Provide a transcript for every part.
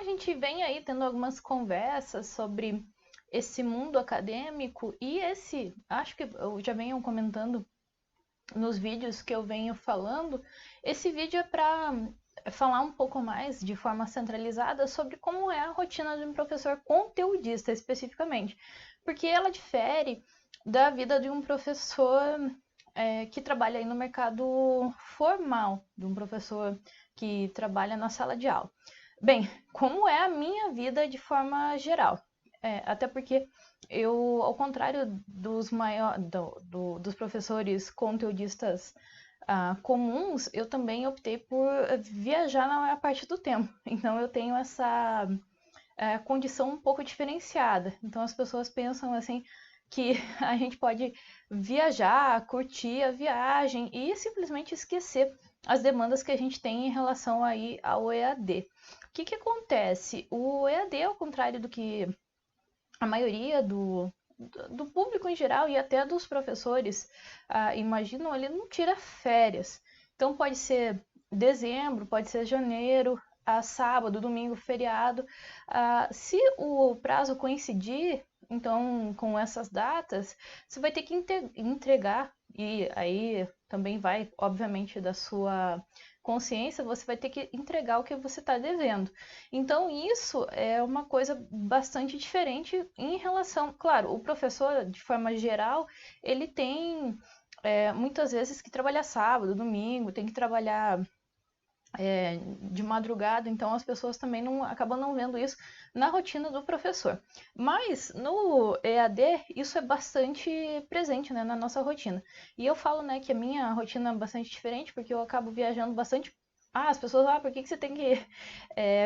a gente vem aí tendo algumas conversas sobre esse mundo acadêmico e acho que eu já venho comentando nos vídeos que eu venho falando, esse vídeo é para falar um pouco mais de forma centralizada sobre como é a rotina de um professor conteudista especificamente, porque ela difere da vida de um professor que trabalha aí no mercado formal, de um professor que trabalha na sala de aula. Bem, como é a minha vida de forma geral? Até porque eu, ao contrário dos professores conteudistas comuns, eu também optei por viajar na maior parte do tempo. Então eu tenho essa condição um pouco diferenciada. Então as pessoas pensam assim que a gente pode viajar, curtir a viagem e simplesmente esquecer as demandas que a gente tem em relação aí ao EAD. O que que acontece? O EAD, ao contrário do que a maioria do público em geral e até dos professores imaginam, ele não tira férias. Então pode ser dezembro, pode ser janeiro, sábado, domingo, feriado. Se o prazo coincidir, então, com essas datas, você vai ter que entregar, e aí também vai, obviamente, da sua consciência, você vai ter que entregar o que você está devendo. Então, isso é uma coisa bastante diferente em relação. Claro, o professor, de forma geral, ele tem muitas vezes que trabalhar sábado, domingo, tem que trabalhar de madrugada, então as pessoas também acabam não vendo isso na rotina do professor. Mas no EAD isso é bastante presente, né, na nossa rotina. E eu falo, né, que a minha rotina é bastante diferente porque eu acabo viajando bastante. As pessoas, por que você tem que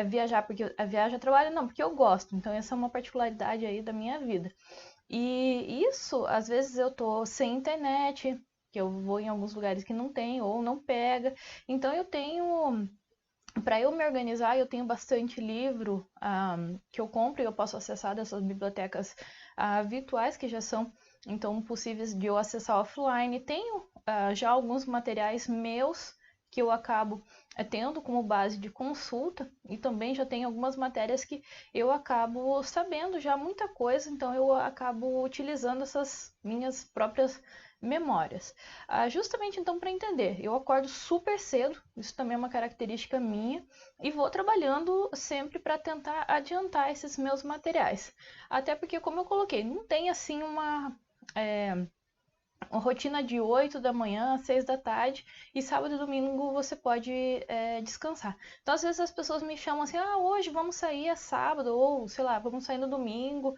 viajar? Porque a viagem é trabalho? Não, porque eu gosto. Então essa é uma particularidade aí da minha vida. E isso, às vezes eu tô sem internet, que eu vou em alguns lugares que não tem ou não pega. Então eu tenho, para eu me organizar, eu tenho bastante livro que eu compro e eu posso acessar dessas bibliotecas virtuais que já são então possíveis de eu acessar offline. Tenho já alguns materiais meus que eu acabo tendo como base de consulta e também já tenho algumas matérias que eu acabo sabendo já muita coisa, então eu acabo utilizando essas minhas próprias memórias. Justamente então para entender, eu acordo super cedo, isso também é uma característica minha, e vou trabalhando sempre para tentar adiantar esses meus materiais. Até porque, como eu coloquei, não tem assim uma rotina de 8 da manhã às 6 da tarde e sábado e domingo você pode descansar. Então, às vezes as pessoas me chamam assim, hoje vamos sair é sábado, ou sei lá, vamos sair no domingo,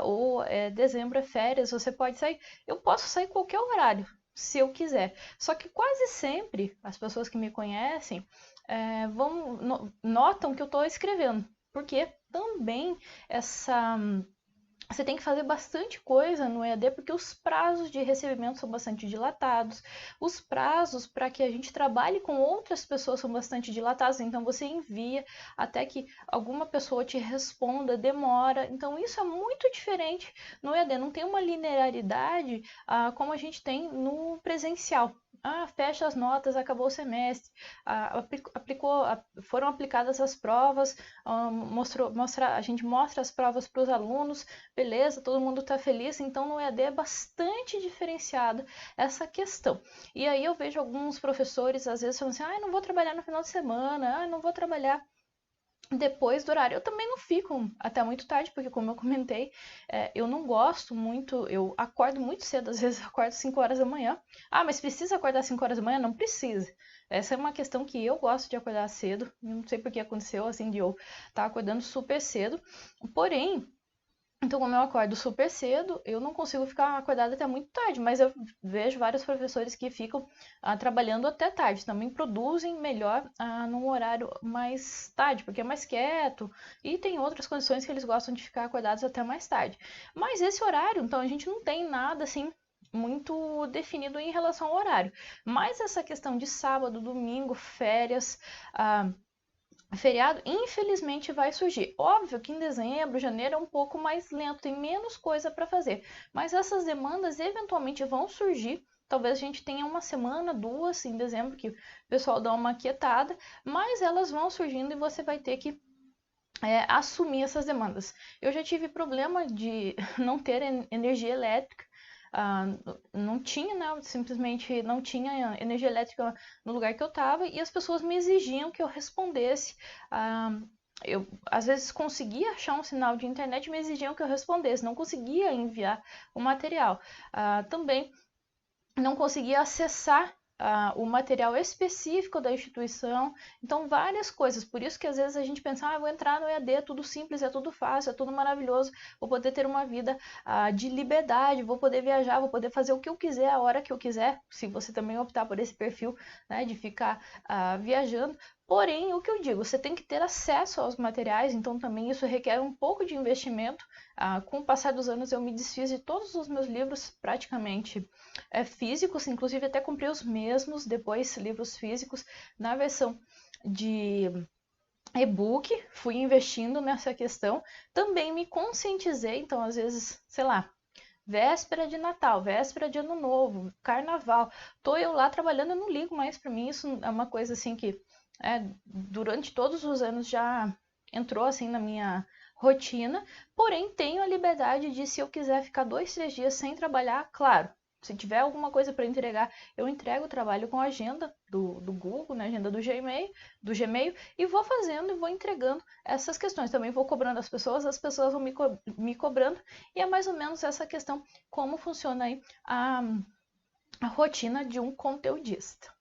ou dezembro é férias, você pode sair. Eu posso sair qualquer horário, se eu quiser. Só que quase sempre as pessoas que me conhecem notam que eu estou escrevendo, porque também essa você tem que fazer bastante coisa no EAD porque os prazos de recebimento são bastante dilatados, os prazos para que a gente trabalhe com outras pessoas são bastante dilatados, então você envia até que alguma pessoa te responda, demora. Então isso é muito diferente no EAD, não tem uma linearidade como a gente tem no presencial. Fecha as notas, acabou o semestre, foram aplicadas as provas, a gente mostra as provas para os alunos, beleza, todo mundo está feliz, então no EAD é bastante diferenciado essa questão. E aí eu vejo alguns professores às vezes falando assim, não vou trabalhar no final de semana, não vou trabalhar depois do horário. Eu também não fico até muito tarde, porque como eu comentei, eu não gosto muito, eu acordo muito cedo, às vezes eu acordo 5 horas da manhã. Mas precisa acordar 5 horas da manhã? Não precisa. Essa é uma questão que eu gosto de acordar cedo, não sei porque aconteceu assim de eu estar acordando super cedo, porém, então, como eu acordo super cedo, eu não consigo ficar acordada até muito tarde, mas eu vejo vários professores que ficam trabalhando até tarde, também produzem melhor num horário mais tarde, porque é mais quieto e tem outras condições que eles gostam de ficar acordados até mais tarde. Mas esse horário, então, a gente não tem nada assim muito definido em relação ao horário. Mas essa questão de sábado, domingo, férias, feriado, infelizmente vai surgir. Óbvio que em dezembro, janeiro é um pouco mais lento, tem menos coisa para fazer, mas essas demandas eventualmente vão surgir. Talvez a gente tenha uma semana, duas em dezembro que o pessoal dá uma quietada, mas elas vão surgindo e você vai ter que assumir essas demandas. Eu já tive problema de não ter energia elétrica, não tinha, né? Simplesmente não tinha energia elétrica no lugar que eu estava e as pessoas me exigiam que eu respondesse. Eu às vezes conseguia achar um sinal de internet e me exigiam que eu respondesse, não conseguia enviar o material. Também não conseguia acessar o material específico da instituição, então várias coisas, por isso que às vezes a gente pensa, vou entrar no EAD, é tudo simples, é tudo fácil, é tudo maravilhoso, vou poder ter uma vida de liberdade, vou poder viajar, vou poder fazer o que eu quiser, a hora que eu quiser, se você também optar por esse perfil, né, de ficar viajando. Porém, o que eu digo, você tem que ter acesso aos materiais, então também isso requer um pouco de investimento. Com o passar dos anos eu me desfiz de todos os meus livros praticamente físicos, inclusive até comprei os mesmos depois, livros físicos, na versão de e-book, fui investindo nessa questão, também me conscientizei, então às vezes, sei lá, véspera de Natal, véspera de Ano Novo, Carnaval, tô eu lá trabalhando, eu não ligo mais para mim, isso é uma coisa assim que durante todos os anos já entrou assim na minha rotina, porém tenho a liberdade de, se eu quiser ficar 2, 3 dias sem trabalhar, claro, se tiver alguma coisa para entregar, eu entrego o trabalho com a agenda do Google, na agenda do Gmail, e vou fazendo e vou entregando essas questões. Também vou cobrando as pessoas vão me cobrando, e é mais ou menos essa questão, como funciona aí a rotina de um conteudista.